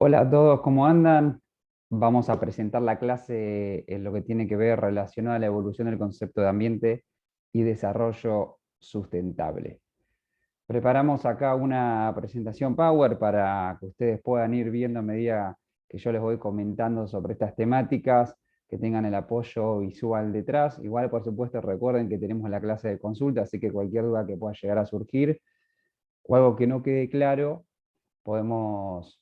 Hola a todos, ¿cómo andan? Vamos a presentar la clase en lo que tiene que ver relacionado a la evolución del concepto de ambiente y desarrollo sustentable. Preparamos acá una presentación Power para que ustedes puedan ir viendo a medida que yo les voy comentando sobre estas temáticas, que tengan el apoyo visual detrás. Igual, por supuesto, recuerden que tenemos la clase de consulta, así que cualquier duda que pueda llegar a surgir o algo que no quede claro, podemos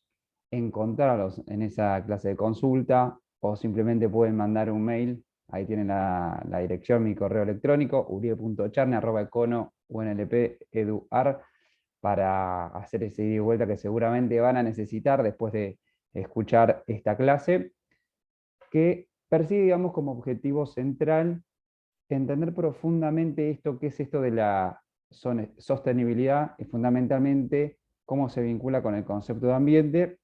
encontrarlos en esa clase de consulta o simplemente pueden mandar un mail. Ahí tienen la dirección, mi correo electrónico, uribe.charne@econo.unlp.edu.ar, para hacer ese ida y vuelta que seguramente van a necesitar después de escuchar esta clase, que persigue, digamos, como objetivo central entender profundamente esto, qué es esto de la sostenibilidad y fundamentalmente cómo se vincula con el concepto de ambiente,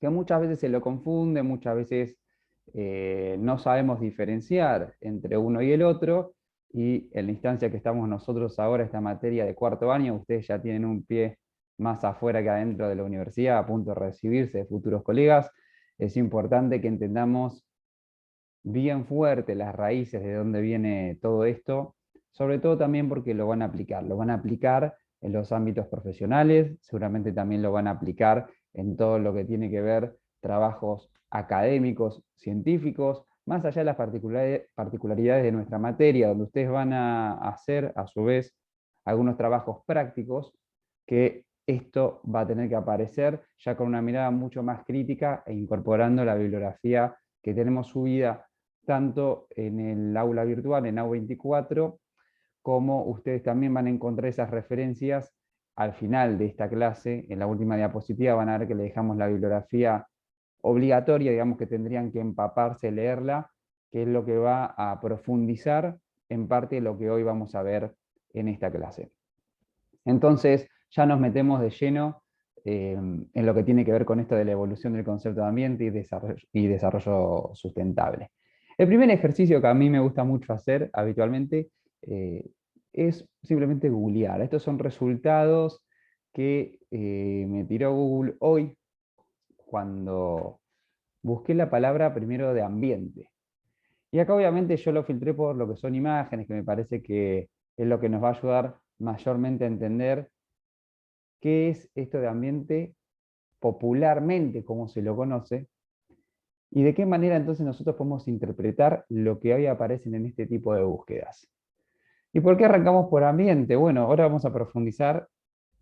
que muchas veces se lo confunde, muchas veces no sabemos diferenciar entre uno y el otro, y en la instancia que estamos nosotros ahora, esta materia de cuarto año, ustedes ya tienen un pie más afuera que adentro de la universidad, a punto de recibirse de futuros colegas. Es importante que entendamos bien fuerte las raíces de dónde viene todo esto, sobre todo también porque lo van a aplicar en los ámbitos profesionales, seguramente también lo van a aplicar en todo lo que tiene que ver trabajos académicos, científicos, más allá de las particularidades de nuestra materia, donde ustedes van a hacer a su vez algunos trabajos prácticos, que esto va a tener que aparecer ya con una mirada mucho más crítica e incorporando la bibliografía que tenemos subida tanto en el aula virtual, en AU24, como ustedes también van a encontrar esas referencias al final de esta clase. En la última diapositiva van a ver que le dejamos la bibliografía obligatoria, digamos que tendrían que empaparse, leerla, que es lo que va a profundizar en parte de lo que hoy vamos a ver en esta clase. Entonces, ya nos metemos de lleno en lo que tiene que ver con esto de la evolución del concepto de ambiente y desarrollo sustentable. El primer ejercicio que a mí me gusta mucho hacer habitualmente eh, es simplemente googlear. Estos son resultados que me tiró Google hoy cuando busqué la palabra primero de ambiente. Y acá obviamente yo lo filtré por lo que son imágenes, que me parece que es lo que nos va a ayudar mayormente a entender qué es esto de ambiente popularmente, como se lo conoce, y de qué manera entonces nosotros podemos interpretar lo que hoy aparecen en este tipo de búsquedas. ¿Y por qué arrancamos por ambiente? Bueno, ahora vamos a profundizar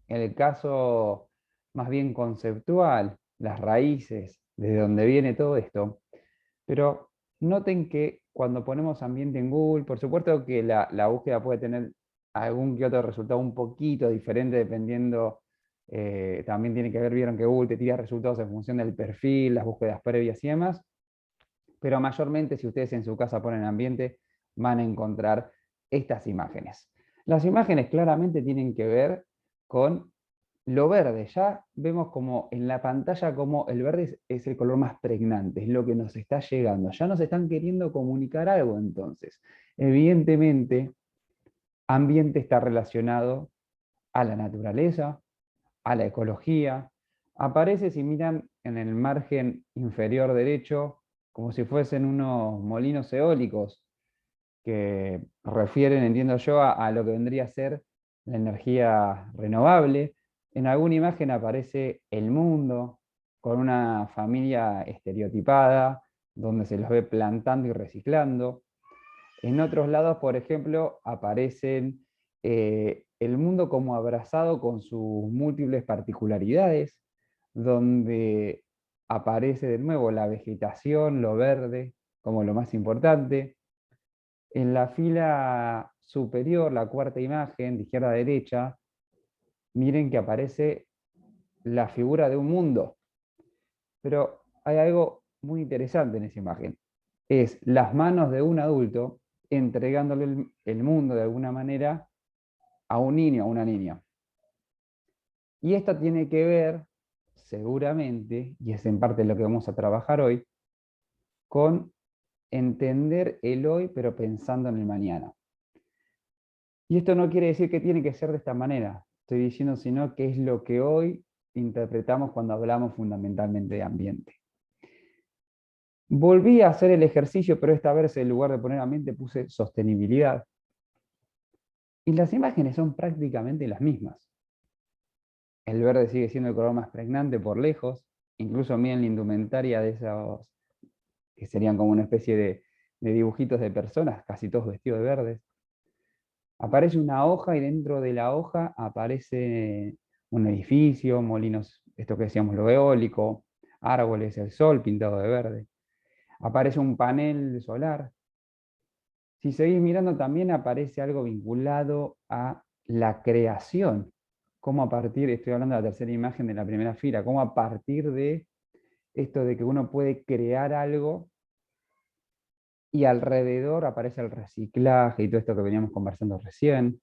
en el caso más bien conceptual, las raíces, desde donde viene todo esto. Pero noten que cuando ponemos ambiente en Google, por supuesto que la búsqueda puede tener algún que otro resultado un poquito diferente dependiendo, también tiene que ver, vieron que Google te tira resultados en función del perfil, las búsquedas previas y demás, pero mayormente si ustedes en su casa ponen ambiente, van a encontrar estas imágenes. Las imágenes claramente tienen que ver con lo verde. Ya vemos como en la pantalla como el verde es el color más pregnante, es lo que nos está llegando. Ya nos están queriendo comunicar algo entonces. Evidentemente, ambiente está relacionado a la naturaleza, a la ecología. Aparece, si miran en el margen inferior derecho, como si fuesen unos molinos eólicos que refieren, entiendo yo, a lo que vendría a ser la energía renovable. En alguna imagen aparece el mundo con una familia estereotipada, donde se los ve plantando y reciclando. En otros lados, por ejemplo, aparecen el mundo como abrazado con sus múltiples particularidades, donde aparece de nuevo la vegetación, lo verde, como lo más importante. En la fila superior, la cuarta imagen, de izquierda a derecha, miren que aparece la figura de un mundo. Pero hay algo muy interesante en esa imagen. Es las manos de un adulto entregándole el mundo de alguna manera a un niño, a una niña. Y esto tiene que ver, seguramente, y es en parte lo que vamos a trabajar hoy, con entender el hoy, pero pensando en el mañana. Y esto no quiere decir que tiene que ser de esta manera. Estoy diciendo sino que es lo que hoy interpretamos cuando hablamos fundamentalmente de ambiente. Volví a hacer el ejercicio, pero esta vez en lugar de poner ambiente puse sostenibilidad. Y las imágenes son prácticamente las mismas. El verde sigue siendo el color más pregnante por lejos, incluso a mí en la indumentaria de esos, que serían como una especie de dibujitos de personas, casi todos vestidos de verde. Aparece una hoja y dentro de la hoja aparece un edificio, molinos, esto que decíamos, lo eólico, árboles, el sol pintado de verde. Aparece un panel solar. Si seguís mirando también aparece algo vinculado a la creación. Cómo a partir, estoy hablando de la tercera imagen de la primera fila, cómo a partir de esto de que uno puede crear algo y alrededor aparece el reciclaje y todo esto que veníamos conversando recién.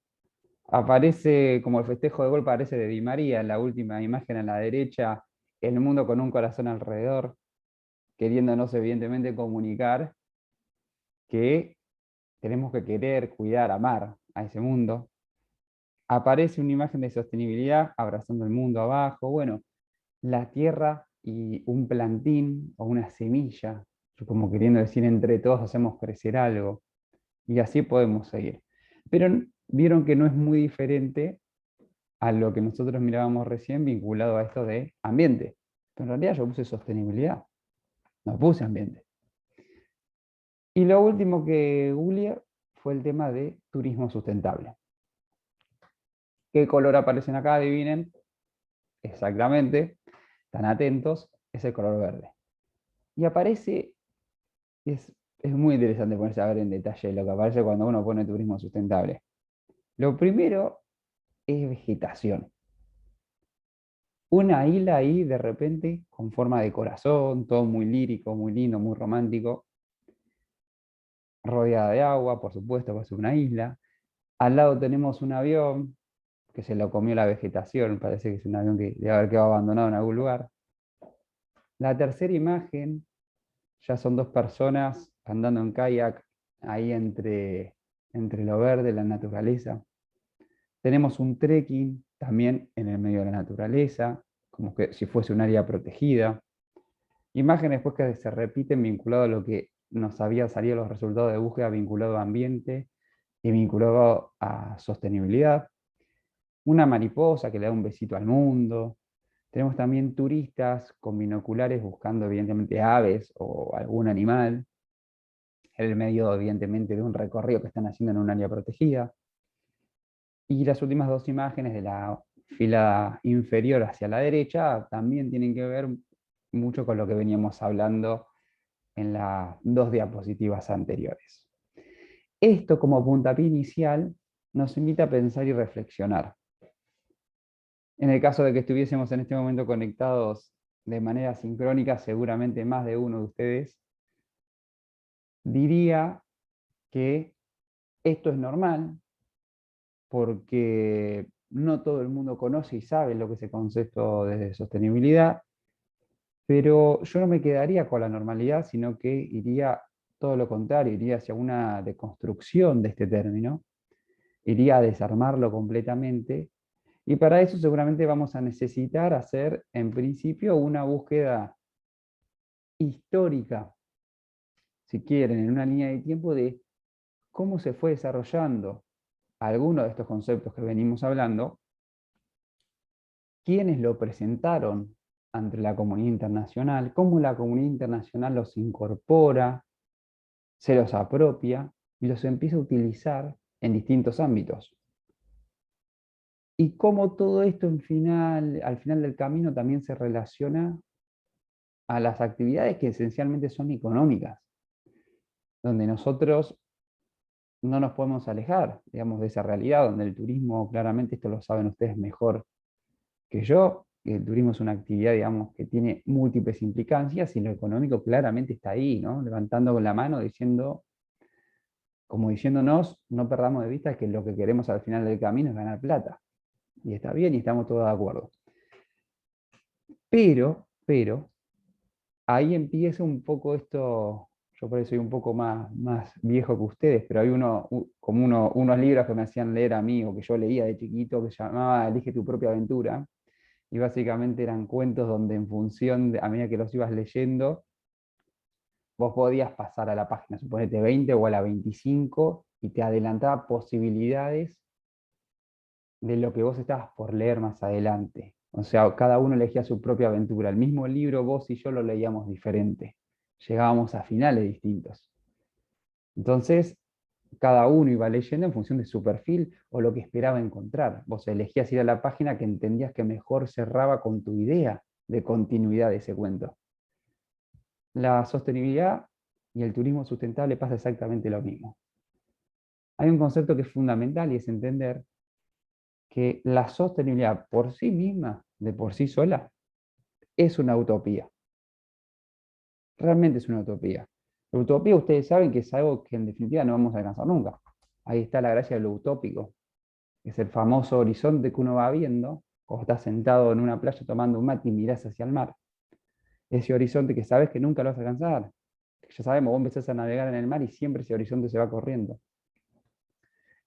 Aparece, como el festejo de gol parece de Di María, en la última imagen a la derecha, el mundo con un corazón alrededor, queriéndonos evidentemente comunicar que tenemos que querer, cuidar, amar a ese mundo. Aparece una imagen de sostenibilidad abrazando el mundo abajo, bueno, la tierra y un plantín o una semilla, como queriendo decir entre todos hacemos crecer algo, y así podemos seguir. Pero vieron que no es muy diferente a lo que nosotros mirábamos recién vinculado a esto de ambiente. Pero en realidad yo puse sostenibilidad, no puse ambiente. Y lo último que googleé fue el tema de turismo sustentable. ¿Qué color aparecen acá? Adivinen. Exactamente. Están atentos. Es el color verde. Y aparece, es muy interesante ponerse a ver en detalle lo que aparece cuando uno pone turismo sustentable. Lo primero es vegetación. Una isla ahí de repente con forma de corazón, todo muy lírico, muy lindo, muy romántico, rodeada de agua, por supuesto, va a ser una isla. Al lado tenemos un avión que se lo comió la vegetación, parece que es un avión que debe haber quedado abandonado en algún lugar. La tercera imagen ya son dos personas andando en kayak ahí entre lo verde y la naturaleza. Tenemos un trekking también en el medio de la naturaleza, como que si fuese un área protegida. Imágenes pues que se repiten vinculado a lo que nos había salido los resultados de búsqueda vinculado a ambiente y vinculado a sostenibilidad. Una mariposa que le da un besito al mundo. Tenemos también turistas con binoculares buscando evidentemente aves o algún animal, en el medio evidentemente de un recorrido que están haciendo en un área protegida. Y las últimas dos imágenes de la fila inferior hacia la derecha también tienen que ver mucho con lo que veníamos hablando en las dos diapositivas anteriores. Esto como puntapié inicial nos invita a pensar y reflexionar. En el caso de que estuviésemos en este momento conectados de manera sincrónica, seguramente más de uno de ustedes diría que esto es normal porque no todo el mundo conoce y sabe lo que es el concepto de sostenibilidad, pero yo no me quedaría con la normalidad, sino que iría todo lo contrario, iría hacia una deconstrucción de este término, iría a desarmarlo completamente, y para eso seguramente vamos a necesitar hacer, en principio, una búsqueda histórica, si quieren, en una línea de tiempo de cómo se fue desarrollando alguno de estos conceptos que venimos hablando, quiénes lo presentaron ante la comunidad internacional, cómo la comunidad internacional los incorpora, se los apropia y los empieza a utilizar en distintos ámbitos. Y cómo todo esto al final del camino también se relaciona a las actividades que esencialmente son económicas, donde nosotros no nos podemos alejar, digamos, de esa realidad, donde el turismo, claramente, esto lo saben ustedes mejor que yo, el turismo es una actividad, digamos, que tiene múltiples implicancias y lo económico claramente está ahí, ¿no? Levantando con la mano, diciendo, como diciéndonos, no perdamos de vista que lo que queremos al final del camino es ganar plata. Y está bien y estamos todos de acuerdo. Pero, ahí empieza un poco esto, yo por eso soy un poco más viejo que ustedes, pero hay unos libros que me hacían leer a mí, o que yo leía de chiquito, que se llamaba Elige tu propia aventura, y básicamente eran cuentos donde en función, a medida que los ibas leyendo, vos podías pasar a la página, suponete 20 o a la 25, y te adelantaba posibilidades de lo que vos estabas por leer más adelante. O sea, cada uno elegía su propia aventura. El mismo libro, vos y yo lo leíamos diferente. Llegábamos a finales distintos. Entonces, cada uno iba leyendo en función de su perfil o lo que esperaba encontrar. Vos elegías ir a la página que entendías que mejor cerraba con tu idea de continuidad de ese cuento. La sostenibilidad y el turismo sustentable pasa exactamente lo mismo. Hay un concepto que es fundamental y es entender que la sostenibilidad por sí misma, de por sí sola, es una utopía. Realmente es una utopía. La utopía, ustedes saben que es algo que en definitiva no vamos a alcanzar nunca. Ahí está la gracia de lo utópico. Es el famoso horizonte que uno va viendo cuando estás sentado en una playa tomando un mate y mirás hacia el mar. Ese horizonte que sabes que nunca lo vas a alcanzar. Ya sabemos, vos empezás a navegar en el mar y siempre ese horizonte se va corriendo.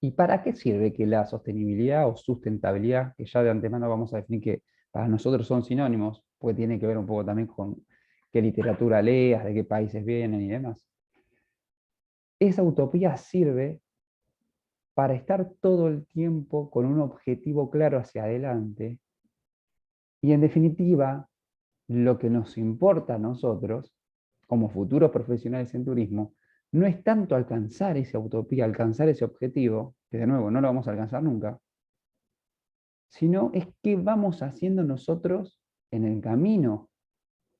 ¿Y para qué sirve que la sostenibilidad o sustentabilidad, que ya de antemano vamos a definir que para nosotros son sinónimos, porque tiene que ver un poco también con qué literatura leas, de qué países vienen y demás? Esa utopía sirve para estar todo el tiempo con un objetivo claro hacia adelante y en definitiva, lo que nos importa a nosotros, como futuros profesionales en turismo, no es tanto alcanzar esa utopía, alcanzar ese objetivo, que de nuevo no lo vamos a alcanzar nunca, sino es qué vamos haciendo nosotros en el camino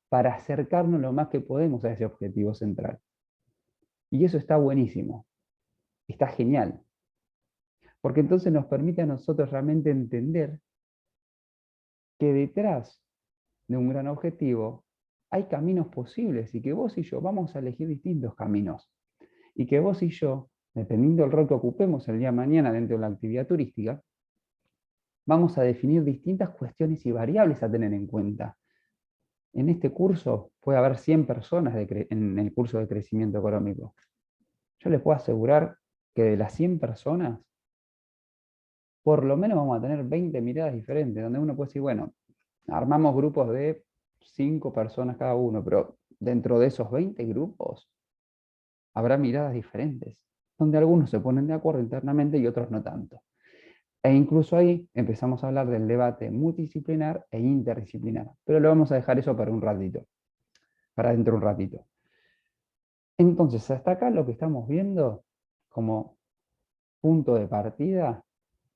para acercarnos lo más que podemos a ese objetivo central. Y eso está buenísimo, está genial, porque entonces nos permite a nosotros realmente entender que detrás de un gran objetivo hay caminos posibles y que vos y yo vamos a elegir distintos caminos. Y que vos y yo, dependiendo del rol que ocupemos el día de mañana dentro de la actividad turística, vamos a definir distintas cuestiones y variables a tener en cuenta. En este curso puede haber 100 personas en el curso de crecimiento económico. Yo les puedo asegurar que de las 100 personas, por lo menos vamos a tener 20 miradas diferentes, donde uno puede decir, bueno, armamos grupos de 5 personas cada uno, pero dentro de esos 20 grupos habrá miradas diferentes, donde algunos se ponen de acuerdo internamente y otros no tanto. E incluso ahí empezamos a hablar del debate multidisciplinar e interdisciplinar, pero lo vamos a dejar eso para un ratito, para dentro de un ratito. Entonces, hasta acá lo que estamos viendo como punto de partida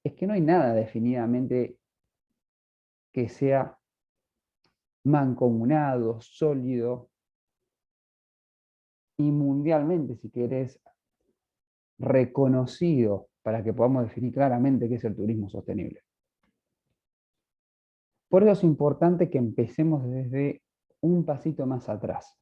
es que no hay nada definidamente que sea mancomunado, sólido y mundialmente, si querés, reconocido para que podamos definir claramente qué es el turismo sostenible. Por eso es importante que empecemos desde un pasito más atrás.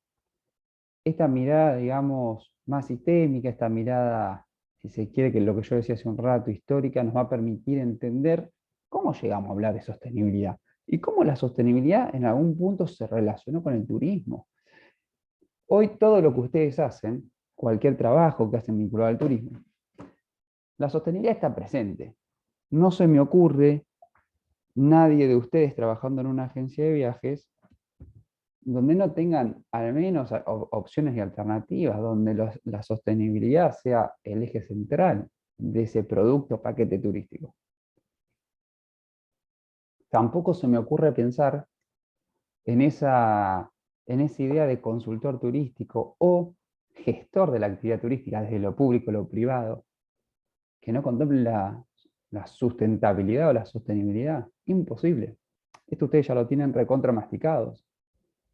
Esta mirada, digamos, más sistémica, esta mirada, si se quiere, que lo que yo decía hace un rato, histórica, nos va a permitir entender cómo llegamos a hablar de sostenibilidad y cómo la sostenibilidad en algún punto se relacionó con el turismo. Hoy todo lo que ustedes hacen, cualquier trabajo que hacen vinculado al turismo, la sostenibilidad está presente. No se me ocurre nadie de ustedes trabajando en una agencia de viajes donde no tengan al menos opciones y alternativas, donde la sostenibilidad sea el eje central de ese producto paquete turístico. Tampoco se me ocurre pensar en esa idea de consultor turístico o gestor de la actividad turística desde lo público, lo privado, que no contemple la sustentabilidad o la sostenibilidad. Imposible. Esto ustedes ya lo tienen recontra masticados.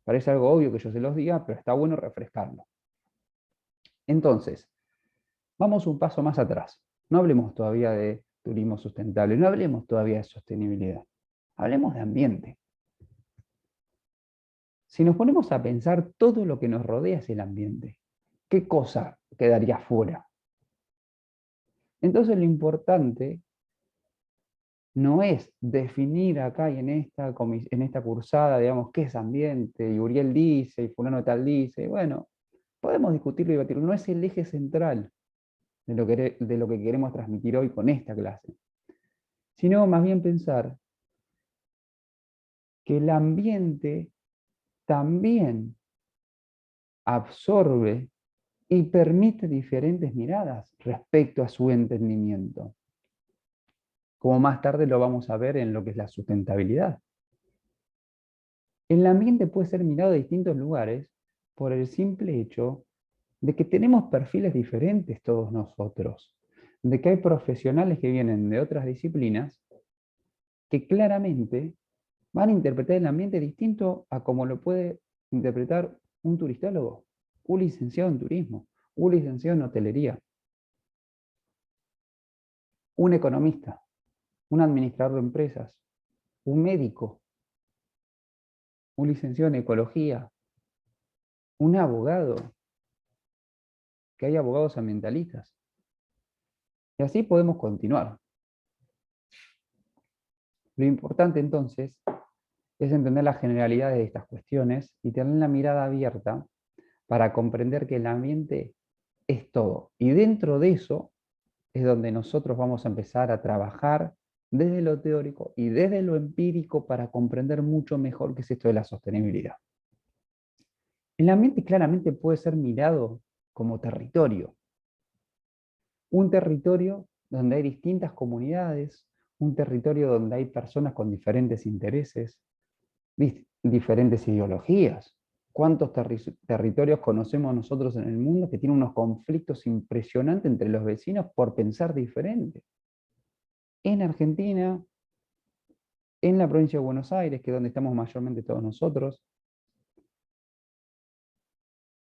Parece algo obvio que yo se los diga, pero está bueno refrescarlo. Entonces, vamos un paso más atrás. No hablemos todavía de turismo sustentable, no hablemos todavía de sostenibilidad. Hablemos de ambiente. Si nos ponemos a pensar, todo lo que nos rodea es el ambiente. ¿Qué cosa quedaría fuera? Entonces lo importante no es definir acá y en esta cursada, digamos, qué es ambiente, y Uriel dice, y fulano tal dice, bueno, podemos discutirlo y debatirlo, no es el eje central de lo que queremos transmitir hoy con esta clase, sino más bien pensar que el ambiente también absorbe y permite diferentes miradas respecto a su entendimiento, como más tarde lo vamos a ver en lo que es la sustentabilidad. El ambiente puede ser mirado de distintos lugares por el simple hecho de que tenemos perfiles diferentes todos nosotros, de que hay profesionales que vienen de otras disciplinas que claramente van a interpretar el ambiente distinto a como lo puede interpretar un turistólogo, un licenciado en turismo, un licenciado en hotelería, un economista, un administrador de empresas, un médico, un licenciado en ecología, un abogado, que hay abogados ambientalistas. Y así podemos continuar. Lo importante entonces es entender las generalidades de estas cuestiones y tener la mirada abierta para comprender que el ambiente es todo. Y dentro de eso es donde nosotros vamos a empezar a trabajar desde lo teórico y desde lo empírico para comprender mucho mejor qué es esto de la sostenibilidad. El ambiente claramente puede ser mirado como territorio. Un territorio donde hay distintas comunidades, un territorio donde hay personas con diferentes intereses, diferentes ideologías. ¿Cuántos territorios conocemos nosotros en el mundo que tienen unos conflictos impresionantes entre los vecinos por pensar diferente? En Argentina, en la provincia de Buenos Aires, que es donde estamos mayormente todos nosotros,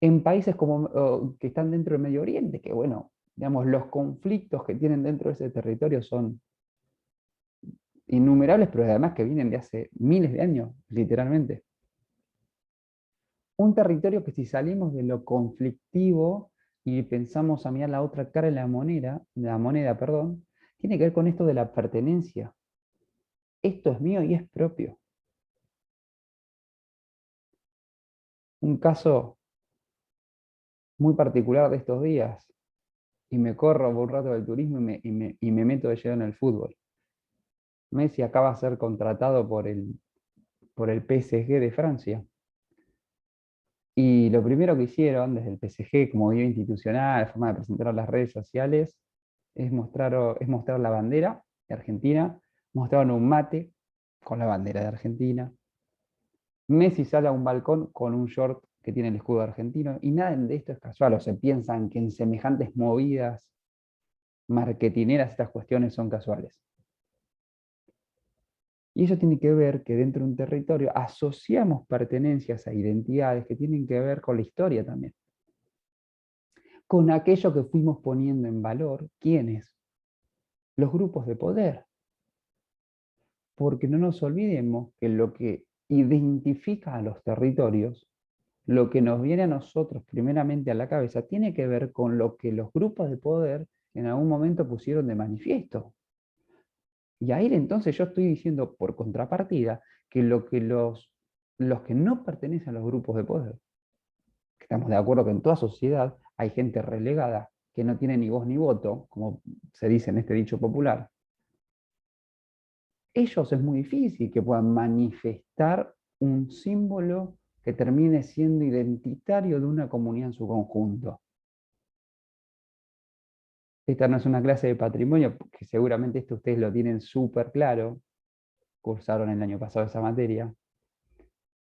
en países como, que están dentro del Medio Oriente, que bueno, digamos, los conflictos que tienen dentro de ese territorio son innumerables, pero además que vienen de hace miles de años, literalmente. Un territorio que si salimos de lo conflictivo y pensamos a mirar la otra cara de la moneda, perdón, tiene que ver con esto de la pertenencia. Esto es mío y es propio. Un caso muy particular de estos días, y me corro por un rato del turismo y me meto de lleno en el fútbol. Messi acaba de ser contratado por el PSG de Francia. Y lo primero que hicieron desde el PSG, como guía institucional, forma de presentar a las redes sociales, es mostrar la bandera de Argentina, mostraron un mate con la bandera de Argentina. Messi sale a un balcón con un short que tiene el escudo argentino, y nada de esto es casual, o se piensan que en semejantes movidas marketineras estas cuestiones son casuales. Y eso tiene que ver que dentro de un territorio asociamos pertenencias a identidades que tienen que ver con la historia también. Con aquello que fuimos poniendo en valor, ¿quiénes? Los grupos de poder. Porque no nos olvidemos que lo que identifica a los territorios, lo que nos viene a nosotros primeramente a la cabeza, tiene que ver con lo que los grupos de poder en algún momento pusieron de manifiesto. Y ahí entonces yo estoy diciendo por contrapartida que los que no pertenecen a los grupos de poder, que estamos de acuerdo que en toda sociedad hay gente relegada que no tiene ni voz ni voto, como se dice en este dicho popular, ellos es muy difícil que puedan manifestar un símbolo que termine siendo identitario de una comunidad en su conjunto. Esta no es una clase de patrimonio, porque seguramente esto ustedes lo tienen súper claro, cursaron el año pasado esa materia,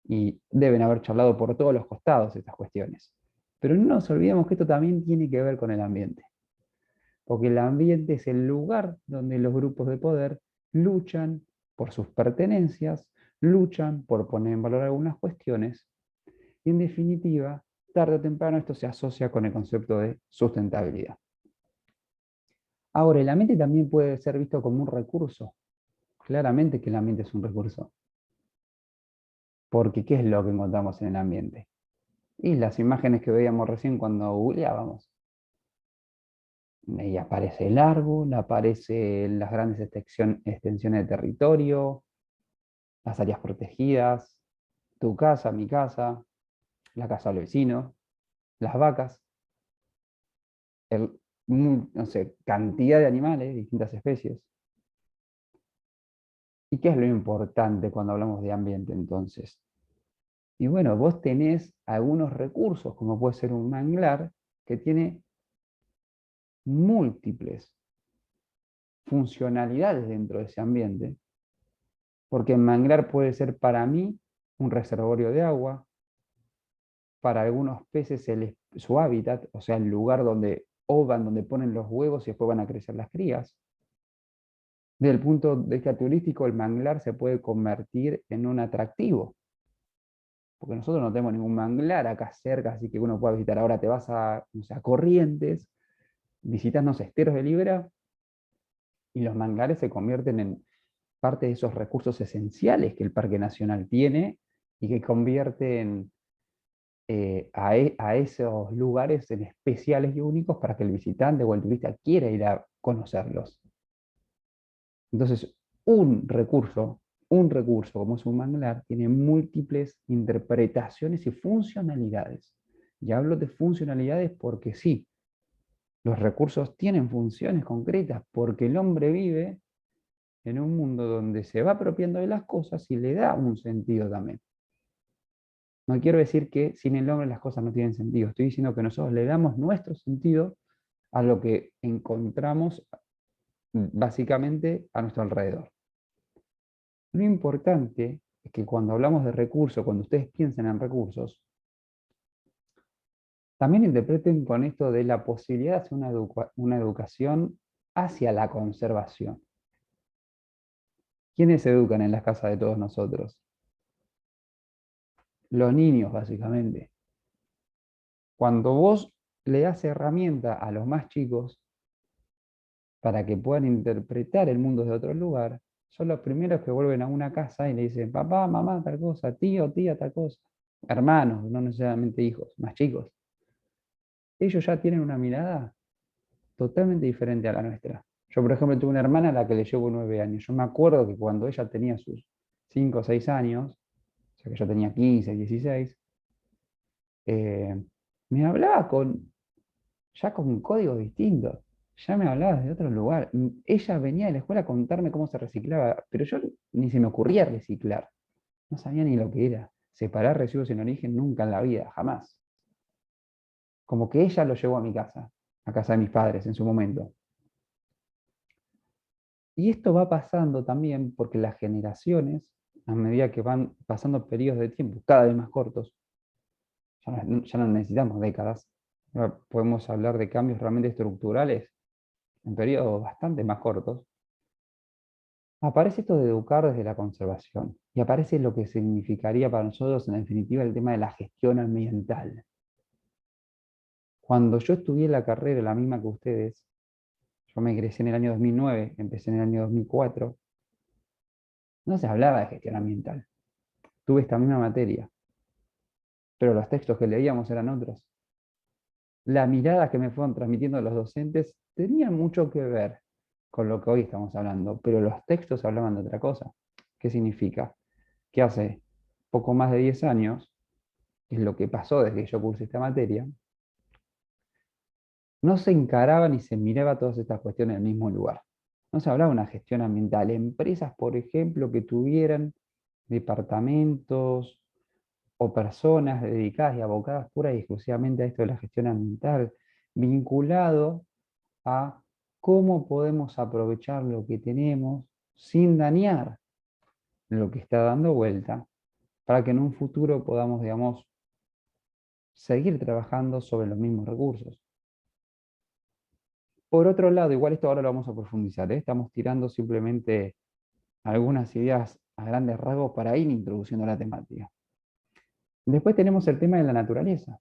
y deben haber charlado por todos los costados estas cuestiones. Pero no nos olvidemos que esto también tiene que ver con el ambiente, porque el ambiente es el lugar donde los grupos de poder luchan por sus pertenencias, luchan por poner en valor algunas cuestiones, y en definitiva, tarde o temprano esto se asocia con el concepto de sustentabilidad. Ahora, el ambiente también puede ser visto como un recurso. Claramente que el ambiente es un recurso. Porque ¿qué es lo que encontramos en el ambiente? Y las imágenes que veíamos recién cuando googleábamos. Y aparece el árbol, aparecen las grandes extensiones de territorio, las áreas protegidas, tu casa, mi casa, la casa del vecino, las vacas, no sé, cantidad de animales, distintas especies. ¿Y qué es lo importante cuando hablamos de ambiente entonces? Y bueno, vos tenés algunos recursos, como puede ser un manglar, que tiene múltiples funcionalidades dentro de ese ambiente, porque el manglar puede ser para mí un reservorio de agua, para algunos peces su hábitat, o sea, el lugar donde ovan, donde ponen los huevos y después van a crecer las crías. Desde el punto de vista turístico, el manglar se puede convertir en un atractivo, porque nosotros no tenemos ningún manglar acá cerca, así que uno puede visitar. Ahora te vas a, no sé, a Corrientes, visitas, no sé, Esteros de Libra, y los manglares se convierten en parte de esos recursos esenciales que el Parque Nacional tiene y que convierten a esos lugares en especiales y únicos para que el visitante o el turista quiera ir a conocerlos. Entonces, un recurso como es un manglar, tiene múltiples interpretaciones y funcionalidades. Y hablo de funcionalidades porque sí, los recursos tienen funciones concretas, porque el hombre vive en un mundo donde se va apropiando de las cosas y le da un sentido también. No quiero decir que sin el hombre las cosas no tienen sentido, estoy diciendo que nosotros le damos nuestro sentido a lo que encontramos básicamente a nuestro alrededor. Lo importante es que cuando hablamos de recursos, cuando ustedes piensen en recursos, también interpreten con esto de la posibilidad de hacer una educación hacia la conservación. ¿Quiénes se educan en las casas de todos nosotros? Los niños, básicamente. Cuando vos le das herramienta a los más chicos para que puedan interpretar el mundo desde otro lugar, son los primeros que vuelven a una casa y le dicen, papá, mamá, tal cosa, tío, tía, tal cosa. Hermanos, no necesariamente hijos, más chicos. Ellos ya tienen una mirada totalmente diferente a la nuestra. Yo, por ejemplo, tuve una hermana a la que le llevo 9 años. Yo me acuerdo que cuando ella tenía sus 5 o 6 años, o sea que yo tenía 15, 16, eh, me hablaba ya con códigos distintos. Ya me hablaba de otro lugar. Ella venía de la escuela a contarme cómo se reciclaba, pero yo ni se me ocurría reciclar. No sabía ni lo que era. Separar residuos en origen nunca en la vida, jamás. Como que ella lo llevó a casa de mis padres en su momento. Y esto va pasando también porque las generaciones, a medida que van pasando periodos de tiempo cada vez más cortos, ya no necesitamos décadas, ahora podemos hablar de cambios realmente estructurales en periodos bastante más cortos, aparece esto de educar desde la conservación y aparece lo que significaría para nosotros en definitiva el tema de la gestión ambiental. Cuando yo estudié la carrera, la misma que ustedes, yo me egresé en el año 2009, empecé en el año 2004, no se hablaba de gestión ambiental. Tuve esta misma materia, pero los textos que leíamos eran otros. Las miradas que me fueron transmitiendo los docentes tenían mucho que ver con lo que hoy estamos hablando, pero los textos hablaban de otra cosa. ¿Qué significa? Que hace poco más de 10 años, es lo que pasó desde que yo cursé esta materia, no se encaraba ni se miraba todas estas cuestiones en el mismo lugar. No se hablaba de una gestión ambiental. Empresas, por ejemplo, que tuvieran departamentos o personas dedicadas y abocadas pura y exclusivamente a esto de la gestión ambiental, vinculado a cómo podemos aprovechar lo que tenemos sin dañar lo que está dando vuelta, para que en un futuro podamos, digamos, seguir trabajando sobre los mismos recursos. Por otro lado, igual esto ahora lo vamos a profundizar, ¿eh? Estamos tirando simplemente algunas ideas a grandes rasgos para ir introduciendo la temática. Después tenemos el tema de la naturaleza,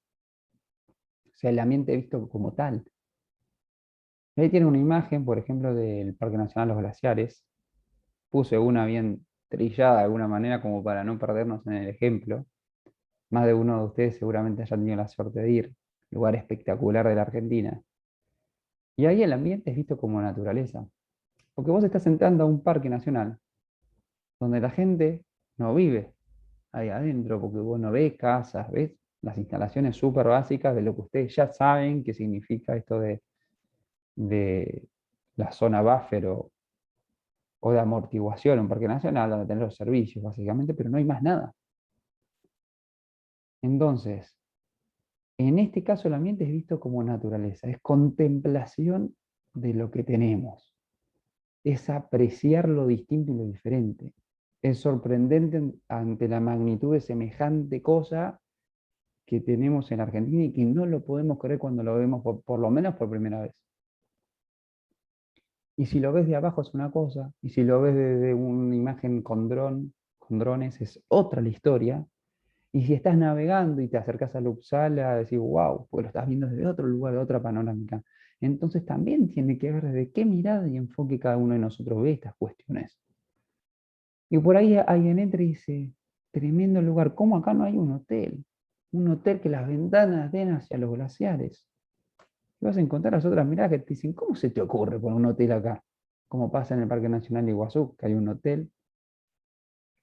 o sea, el ambiente visto como tal. Ahí tiene una imagen, por ejemplo, del Parque Nacional Los Glaciares. Puse una bien trillada de alguna manera como para no perdernos en el ejemplo. Más de uno de ustedes seguramente haya tenido la suerte de ir. Lugar espectacular de la Argentina. Y ahí el ambiente es visto como naturaleza. Porque vos estás entrando a un parque nacional donde la gente no vive ahí adentro, porque vos no ves casas, ves las instalaciones súper básicas de lo que ustedes ya saben que significa esto de la zona buffer o de amortiguación, un parque nacional donde tener los servicios, básicamente, pero no hay más nada. Entonces, en este caso el ambiente es visto como naturaleza, es contemplación de lo que tenemos, es apreciar lo distinto y lo diferente, es sorprendente ante la magnitud de semejante cosa que tenemos en Argentina y que no lo podemos creer cuando lo vemos por lo menos por primera vez. Y si lo ves de abajo es una cosa, y si lo ves desde una imagen con drones es otra la historia. Y si estás navegando y te acercas a la Uppsala, decís, wow, pues lo estás viendo desde otro lugar, de otra panorámica. Entonces también tiene que ver desde qué mirada y enfoque cada uno de nosotros ve estas cuestiones. Y por ahí alguien entra y dice, tremendo lugar, ¿cómo acá no hay un hotel? Un hotel que las ventanas den hacia los glaciares. Y vas a encontrar las otras miradas que te dicen, ¿cómo se te ocurre poner un hotel acá? Como pasa en el Parque Nacional de Iguazú, que hay un hotel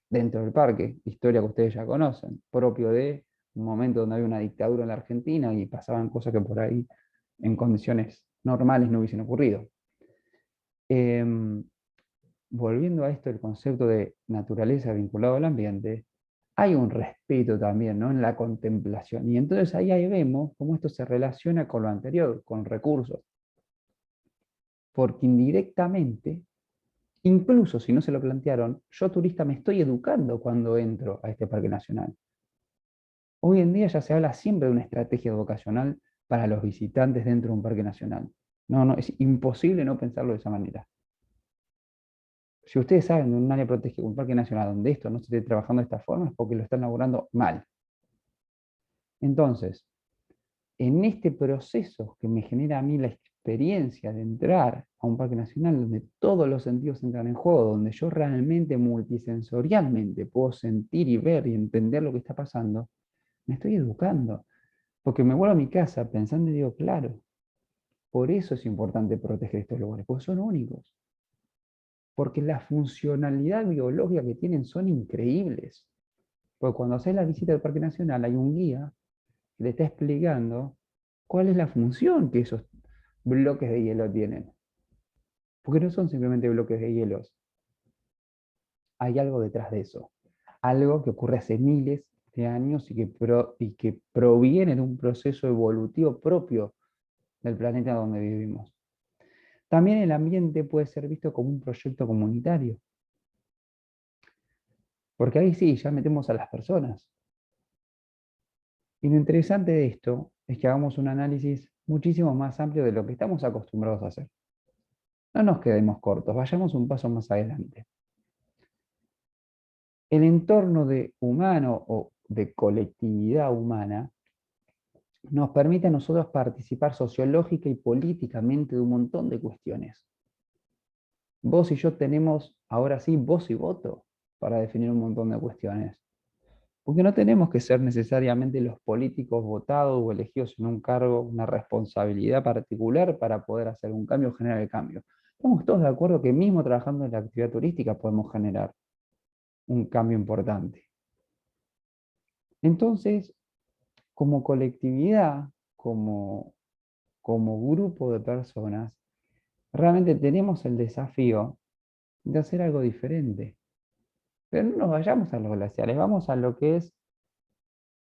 dentro del parque, historia que ustedes ya conocen, propio de un momento donde había una dictadura en la Argentina y pasaban cosas que por ahí en condiciones normales no hubiesen ocurrido. Em, Volviendo a esto, el concepto de naturaleza vinculado al ambiente, hay un respeto también, ¿no?, en la contemplación. Y entonces ahí vemos cómo esto se relaciona con lo anterior, con recursos. Porque indirectamente, incluso si no se lo plantearon, yo turista me estoy educando cuando entro a este parque nacional. Hoy en día ya se habla siempre de una estrategia vocacional para los visitantes dentro de un parque nacional. No, es imposible no pensarlo de esa manera. Si ustedes saben de un área protegida, un parque nacional, donde esto no se esté trabajando de esta forma, es porque lo están elaborando mal. Entonces, en este proceso que me genera a mí la experiencia de entrar a un parque nacional donde todos los sentidos entran en juego, donde yo realmente multisensorialmente puedo sentir y ver y entender lo que está pasando, me estoy educando. Porque me vuelvo a mi casa pensando y digo, claro, por eso es importante proteger estos lugares, porque son únicos. Porque la funcionalidad biológica que tienen son increíbles. Porque cuando haces la visita al Parque Nacional hay un guía que te está explicando cuál es la función que esos bloques de hielo tienen. Porque no son simplemente bloques de hielos. Hay algo detrás de eso. Algo que ocurre hace miles de años y que proviene de un proceso evolutivo propio del planeta donde vivimos. También el ambiente puede ser visto como un proyecto comunitario, porque ahí sí, ya metemos a las personas. Y lo interesante de esto es que hagamos un análisis muchísimo más amplio de lo que estamos acostumbrados a hacer. No nos quedemos cortos, vayamos un paso más adelante. El entorno de humano o de colectividad humana nos permite a nosotros participar sociológica y políticamente de un montón de cuestiones. Vos y yo tenemos ahora sí voz y voto para definir un montón de cuestiones. Porque no tenemos que ser necesariamente los políticos votados o elegidos en un cargo, una responsabilidad particular para poder hacer un cambio o generar el cambio. Estamos todos de acuerdo que mismo trabajando en la actividad turística podemos generar un cambio importante. Entonces, como colectividad, como grupo de personas, realmente tenemos el desafío de hacer algo diferente. Pero no nos vayamos a los glaciares, vamos a lo que es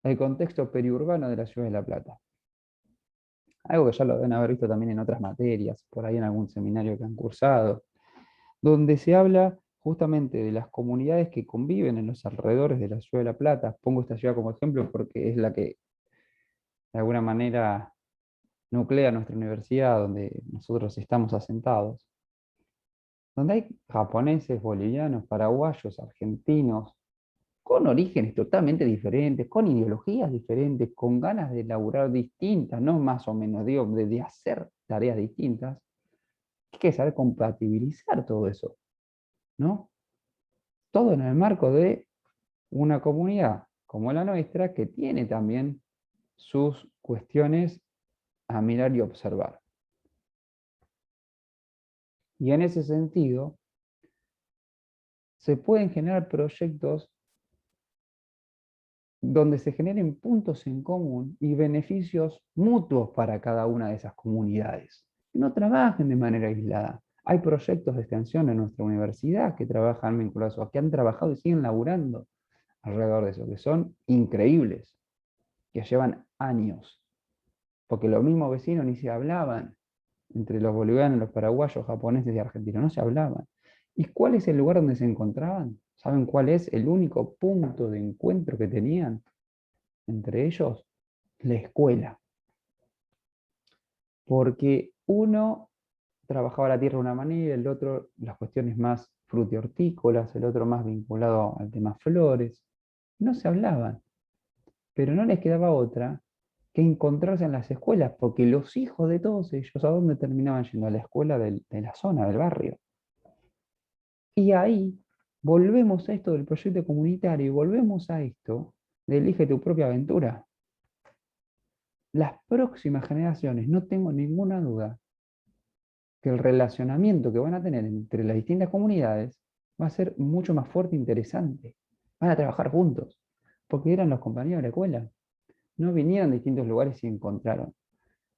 el contexto periurbano de la ciudad de La Plata. Algo que ya lo deben haber visto también en otras materias, por ahí en algún seminario que han cursado, donde se habla justamente de las comunidades que conviven en los alrededores de la ciudad de La Plata. Pongo esta ciudad como ejemplo porque es la que de alguna manera nuclea nuestra universidad, donde nosotros estamos asentados, donde hay japoneses, bolivianos, paraguayos, argentinos, con orígenes totalmente diferentes, con ideologías diferentes, con ganas de laburar distintas, no más o menos, digo, de hacer tareas distintas. Hay que saber compatibilizar todo eso, ¿no? Todo en el marco de una comunidad como la nuestra que tiene también sus cuestiones a mirar y observar. Y en ese sentido, se pueden generar proyectos donde se generen puntos en común y beneficios mutuos para cada una de esas comunidades. No trabajen de manera aislada, Hay proyectos de extensión en nuestra universidad que trabajan vinculados o que han trabajado y siguen laburando alrededor de eso, que son increíbles, que llevan años, porque los mismos vecinos ni se hablaban, entre los bolivianos, los paraguayos, japoneses y argentinos, no se hablaban. ¿Y cuál es el lugar donde se encontraban? ¿Saben cuál es el único punto de encuentro que tenían entre ellos? La escuela. Porque uno trabajaba la tierra de una manera, el otro las cuestiones más frutihortícolas, el otro más vinculado al tema flores. No se hablaban, pero no les quedaba otra que encontrarse en las escuelas, porque los hijos de todos ellos, ¿a dónde terminaban yendo? A la escuela de la zona, del barrio. Y ahí volvemos a esto del proyecto comunitario y volvemos a esto de elige tu propia aventura. Las próximas generaciones, no tengo ninguna duda, que el relacionamiento que van a tener entre las distintas comunidades va a ser mucho más fuerte e interesante. Van a trabajar juntos, porque eran los compañeros de la escuela. No vinieron de distintos lugares y se encontraron.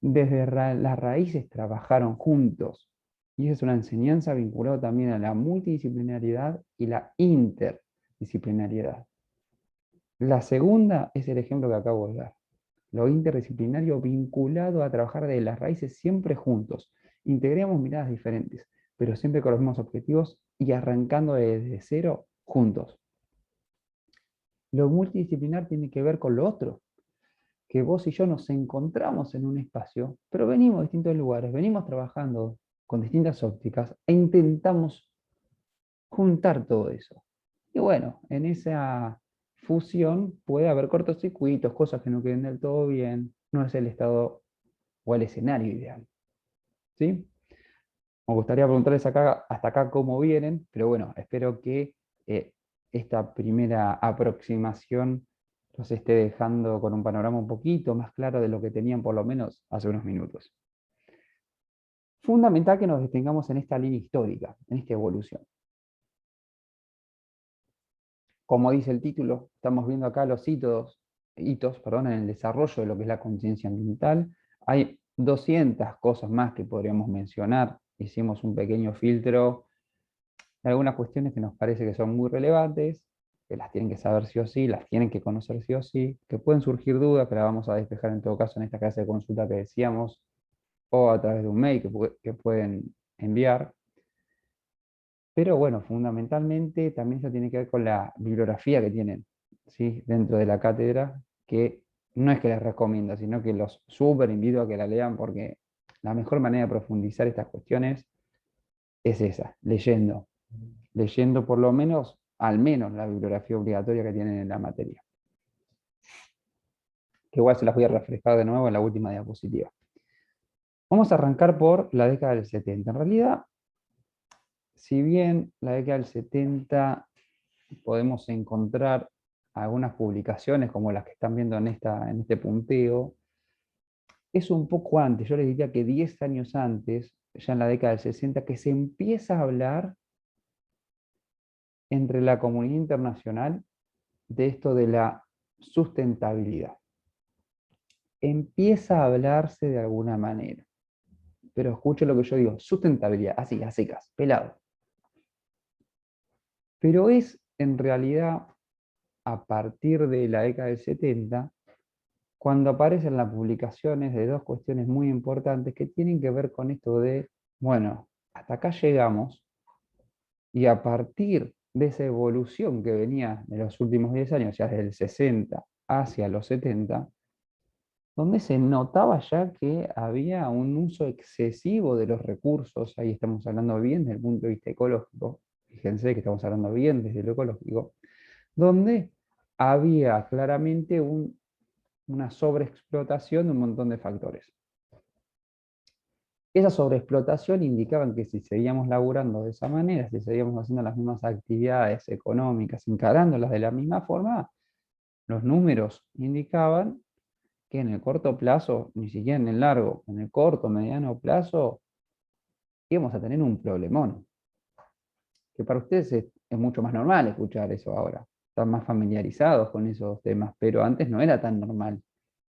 Desde las raíces trabajaron juntos. Y esa es una enseñanza vinculada también a la multidisciplinariedad y la interdisciplinariedad. La segunda es el ejemplo que acabo de dar. Lo interdisciplinario vinculado a trabajar de las raíces siempre juntos. Integremos miradas diferentes, pero siempre con los mismos objetivos y arrancando desde cero juntos. Lo multidisciplinar tiene que ver con lo otro, que vos y yo nos encontramos en un espacio, pero venimos de distintos lugares, venimos trabajando con distintas ópticas e intentamos juntar todo eso. Y bueno, en esa fusión puede haber cortocircuitos, cosas que no queden del todo bien, no es el estado o el escenario ideal. ¿Sí? Me gustaría preguntarles acá, hasta acá cómo vienen, pero bueno, espero que esta primera aproximación los esté dejando con un panorama un poquito más claro de lo que tenían por lo menos hace unos minutos. Fundamental que nos detengamos en esta línea histórica, en esta evolución. Como dice el título, estamos viendo acá los hitos en el desarrollo de lo que es la conciencia ambiental. Hay 200 cosas más que podríamos mencionar. Hicimos un pequeño filtro de algunas cuestiones que nos parece que son muy relevantes, que las tienen que saber sí o sí, las tienen que conocer sí o sí, que pueden surgir dudas, que las vamos a despejar en todo caso en esta clase de consulta que decíamos, o a través de un mail que pueden enviar. Pero bueno, fundamentalmente también eso tiene que ver con la bibliografía que tienen, ¿sí?, dentro de la cátedra, que no es que les recomiendo, sino que los súper invito a que la lean, porque la mejor manera de profundizar estas cuestiones es esa, leyendo. Leyendo por lo menos, al menos, la bibliografía obligatoria que tienen en la materia. Que igual se las voy a refrescar de nuevo en la última diapositiva. Vamos a arrancar por la década del 70. En realidad, si bien la década del 70 podemos encontrar algunas publicaciones como las que están viendo en este punteo, es un poco antes, yo les diría que 10 años antes, ya en la década del 60, que se empieza a hablar entre la comunidad internacional de esto de la sustentabilidad. Empieza a hablarse de alguna manera, pero escucho lo que yo digo, sustentabilidad, así, a secas, pelado. Pero es en realidad a partir de la década del 70 cuando aparecen las publicaciones de dos cuestiones muy importantes que tienen que ver con esto de, bueno, hasta acá llegamos, y a partir de esa evolución que venía de los últimos 10 años, ya desde el 60 hacia los 70, donde se notaba ya que había un uso excesivo de los recursos, ahí estamos hablando bien desde el punto de vista ecológico, fíjense que estamos hablando bien desde lo ecológico, donde había claramente una sobreexplotación de un montón de factores. Esa sobreexplotación indicaba que si seguíamos laburando de esa manera, si seguíamos haciendo las mismas actividades económicas, encarándolas de la misma forma, los números indicaban que en el corto plazo, ni siquiera en el largo, en el corto, mediano plazo, íbamos a tener un problemón. Que para ustedes es mucho más normal escuchar eso ahora. Están más familiarizados con esos temas, pero antes no era tan normal.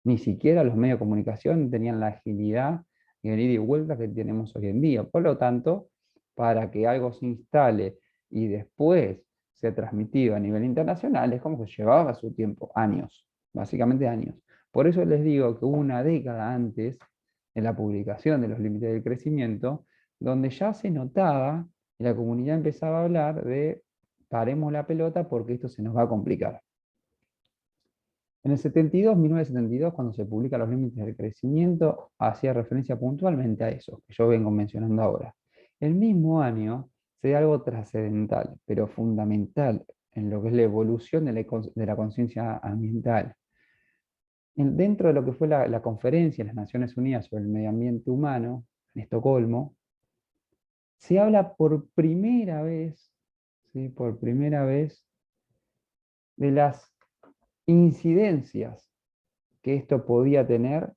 Ni siquiera los medios de comunicación tenían la agilidad y el ida y vuelta que tenemos hoy en día. Por lo tanto, para que algo se instale y después sea transmitido a nivel internacional, es como que llevaba su tiempo, años, básicamente años. Por eso les digo que hubo una década antes, en la publicación de los límites del crecimiento, donde ya se notaba y la comunidad empezaba a hablar de paremos la pelota porque esto se nos va a complicar. En el 72, 1972, cuando se publican los límites del crecimiento, hacía referencia puntualmente a eso, que yo vengo mencionando ahora. El mismo año se da algo trascendental, pero fundamental en lo que es la evolución de la conciencia ambiental. Dentro de lo que fue la conferencia de las Naciones Unidas sobre el medio ambiente humano, en Estocolmo, se habla por primera vez, ¿sí? Por primera vez, de las incidencias que esto podía tener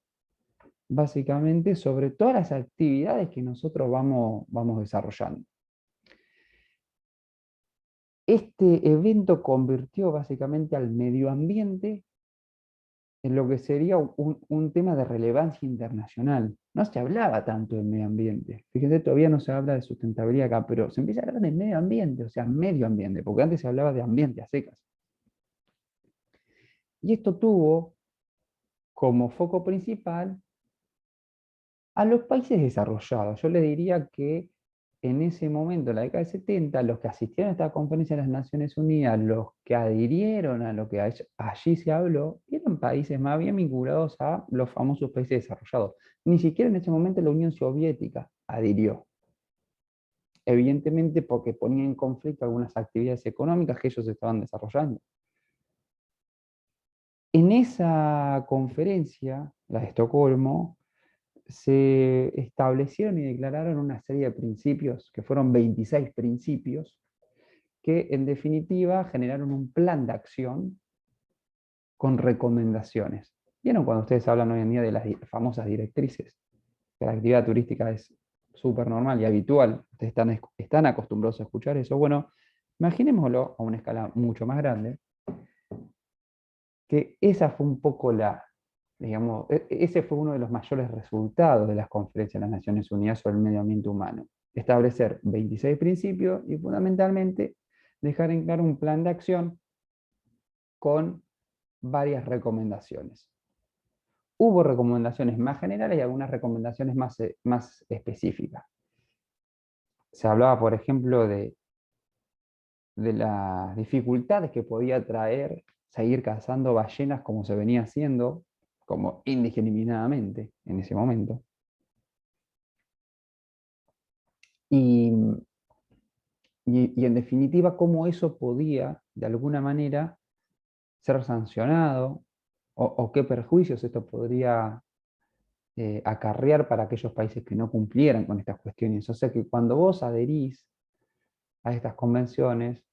básicamente sobre todas las actividades que nosotros vamos desarrollando. Este evento convirtió básicamente al medio ambiente en lo que sería un tema de relevancia internacional. No se hablaba tanto del medio ambiente. Fíjense, todavía no se habla de sustentabilidad acá, pero se empieza a hablar de medio ambiente, o sea, medio ambiente, porque antes se hablaba de ambiente a secas. Y esto tuvo como foco principal a los países desarrollados. Yo les diría que en ese momento, en la década del 70, los que asistieron a esta conferencia de las Naciones Unidas, los que adhirieron a lo que allí se habló, eran países más bien vinculados a los famosos países desarrollados. Ni siquiera en ese momento la Unión Soviética adhirió. Evidentemente porque ponía en conflicto algunas actividades económicas que ellos estaban desarrollando. En esa conferencia, la de Estocolmo, se establecieron y declararon una serie de principios, que fueron 26 principios, que en definitiva generaron un plan de acción con recomendaciones. ¿Vieron cuando ustedes hablan hoy en día de las famosas directrices? Que la actividad turística es súper normal y habitual, ustedes están acostumbrados a escuchar eso. Bueno, imaginémoslo a una escala mucho más grande, que esa fue un poco digamos, ese fue uno de los mayores resultados de las conferencias de las Naciones Unidas sobre el medio ambiente humano. Establecer 26 principios y fundamentalmente dejar en claro un plan de acción con varias recomendaciones. Hubo recomendaciones más generales y algunas recomendaciones más específicas. Se hablaba, por ejemplo, de las dificultades que podía traer seguir cazando ballenas como se venía haciendo, como indiscriminadamente en ese momento. Y, y en definitiva, cómo eso podía, de alguna manera, ser sancionado, o qué perjuicios esto podría acarrear para aquellos países que no cumplieran con estas cuestiones. O sea que cuando vos adherís a estas convenciones,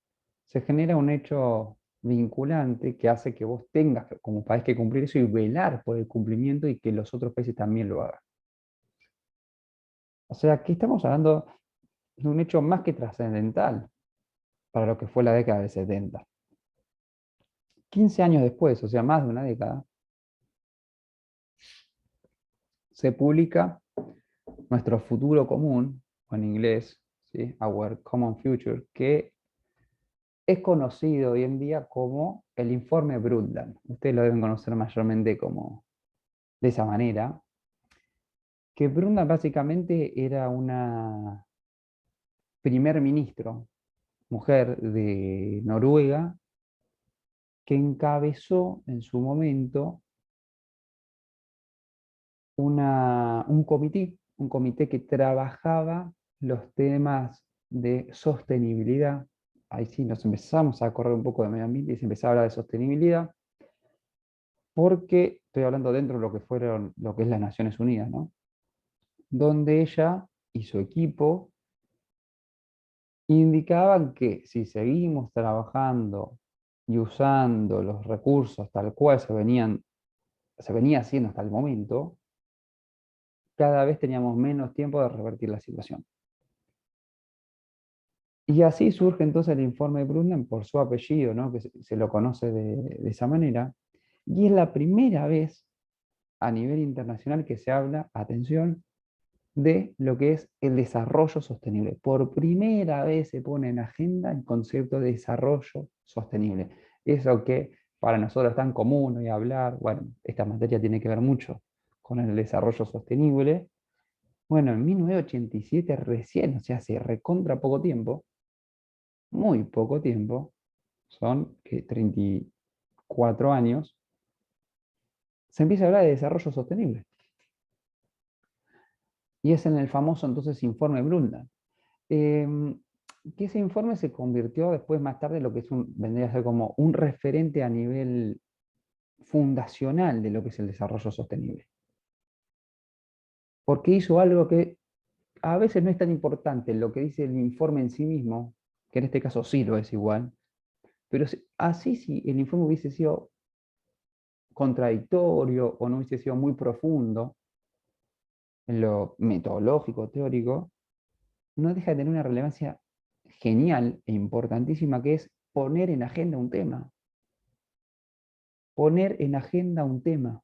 se genera un hecho vinculante que hace que vos tengas como país que cumplir eso y velar por el cumplimiento y que los otros países también lo hagan. O sea, aquí estamos hablando de un hecho más que trascendental para lo que fue la década del 70. 15 años después, o sea, más de una década, se publica Nuestro Futuro Común, o en inglés, ¿sí? Our Common Future, que es conocido hoy en día como el informe Brundtland. Ustedes lo deben conocer mayormente como de esa manera, que Brundtland básicamente era una primer ministro, mujer de Noruega, que encabezó en su momento un comité que trabajaba los temas de sostenibilidad. Ahí sí nos empezamos a correr un poco de medio ambiente y se empezaba a hablar de sostenibilidad, porque estoy hablando dentro de lo que es las Naciones Unidas, ¿no? Donde ella y su equipo indicaban que si seguimos trabajando y usando los recursos tal cual se venía haciendo hasta el momento, cada vez teníamos menos tiempo de revertir la situación. Y así surge entonces el informe de Brundtland por su apellido, ¿no? Que se lo conoce de esa manera, y es la primera vez a nivel internacional que se habla, atención, de lo que es el desarrollo sostenible. Por primera vez se pone en agenda el concepto de desarrollo sostenible. Eso que para nosotros es tan común hoy hablar, bueno, esta materia tiene que ver mucho con el desarrollo sostenible. Bueno, en 1987 recién, o sea, hace recontra poco tiempo, muy poco tiempo, son que 34 años, se empieza a hablar de desarrollo sostenible. Y es en el famoso entonces informe Brundtland. Que ese informe se convirtió después más tarde en lo que vendría a ser como un referente a nivel fundacional de lo que es el desarrollo sostenible. Porque hizo algo que a veces no es tan importante lo que dice el informe en sí mismo, que en este caso sí lo es igual, pero así si el informe hubiese sido contradictorio o no hubiese sido muy profundo en lo metodológico, teórico, no deja de tener una relevancia genial e importantísima que es poner en agenda un tema. Poner en agenda un tema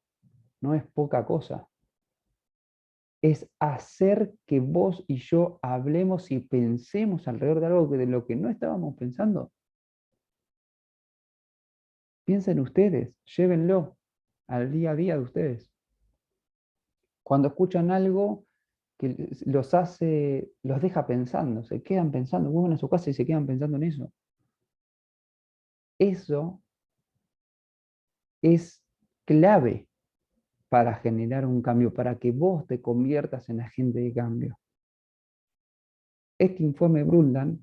no es poca cosa. Es hacer que vos y yo hablemos y pensemos alrededor de algo de lo que no estábamos pensando. Piensen ustedes, llévenlo al día a día de ustedes. Cuando escuchan algo que los deja pensando, se quedan pensando, vuelven a su casa y se quedan pensando en eso. Eso es clave para generar un cambio, para que vos te conviertas en agente de cambio. Este informe Brundtland,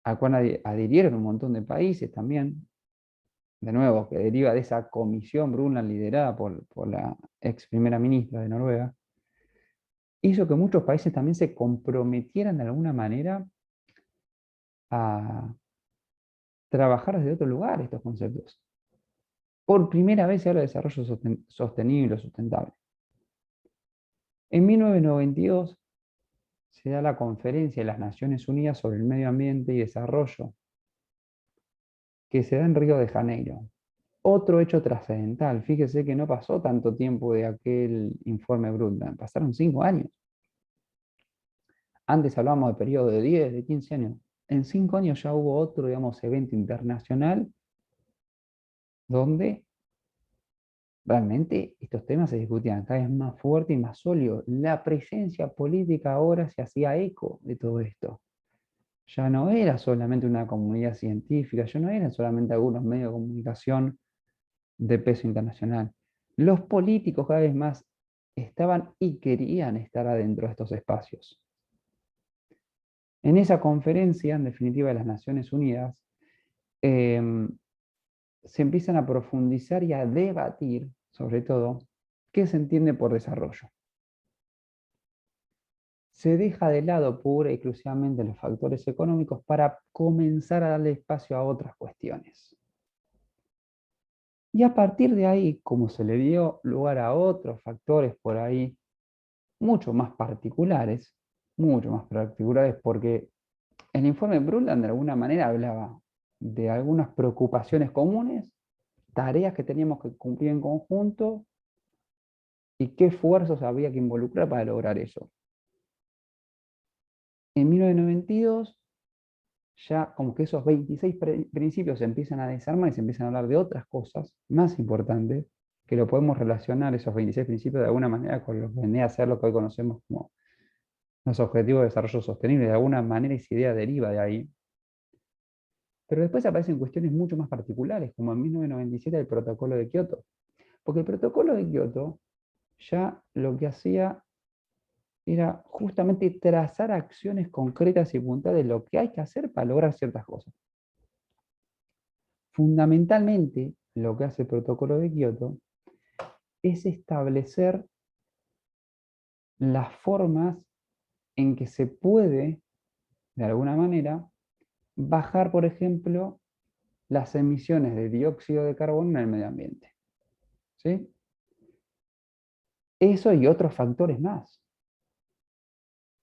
al cual adhirieron un montón de países también, de nuevo, que deriva de esa comisión Brundtland liderada por la ex primera ministra de Noruega, hizo que muchos países también se comprometieran de alguna manera a trabajar desde otro lugar estos conceptos. Por primera vez se habla de desarrollo sostenible o sustentable. En 1992 se da la Conferencia de las Naciones Unidas sobre el Medio Ambiente y Desarrollo, que se da en Río de Janeiro. Otro hecho trascendental, fíjese que no pasó tanto tiempo de aquel informe Brundtland, pasaron 5 años. Antes hablábamos de periodo de 10, de 15 años. En 5 años ya hubo otro, digamos, evento internacional donde realmente estos temas se discutían cada vez más fuerte y más sólido. La presencia política ahora se hacía eco de todo esto. Ya no era solamente una comunidad científica, ya no eran solamente algunos medios de comunicación de peso internacional. Los políticos cada vez más estaban y querían estar adentro de estos espacios. En esa conferencia, en definitiva, de las Naciones Unidas, se empiezan a profundizar y a debatir, sobre todo, qué se entiende por desarrollo. Se deja de lado pura y exclusivamente los factores económicos para comenzar a darle espacio a otras cuestiones. Y a partir de ahí, como se le dio lugar a otros factores por ahí, mucho más particulares, porque el informe Brundtland de alguna manera hablaba de algunas preocupaciones comunes, tareas que teníamos que cumplir en conjunto y qué esfuerzos había que involucrar para lograr eso. En 1992, ya como que esos 26 principios se empiezan a desarmar y se empiezan a hablar de otras cosas más importantes, que lo podemos relacionar, esos 26 principios, de alguna manera con lo que vendría a ser lo que hoy conocemos como los objetivos de desarrollo sostenible. De alguna manera esa idea deriva de ahí. Pero después aparecen cuestiones mucho más particulares, como en 1997 el protocolo de Kioto. Porque el protocolo de Kioto ya lo que hacía era justamente trazar acciones concretas y puntuales de lo que hay que hacer para lograr ciertas cosas. Fundamentalmente, lo que hace el protocolo de Kioto es establecer las formas en que se puede, de alguna manera, bajar, por ejemplo, las emisiones de dióxido de carbono en el medio ambiente. ¿Sí? Eso y otros factores más.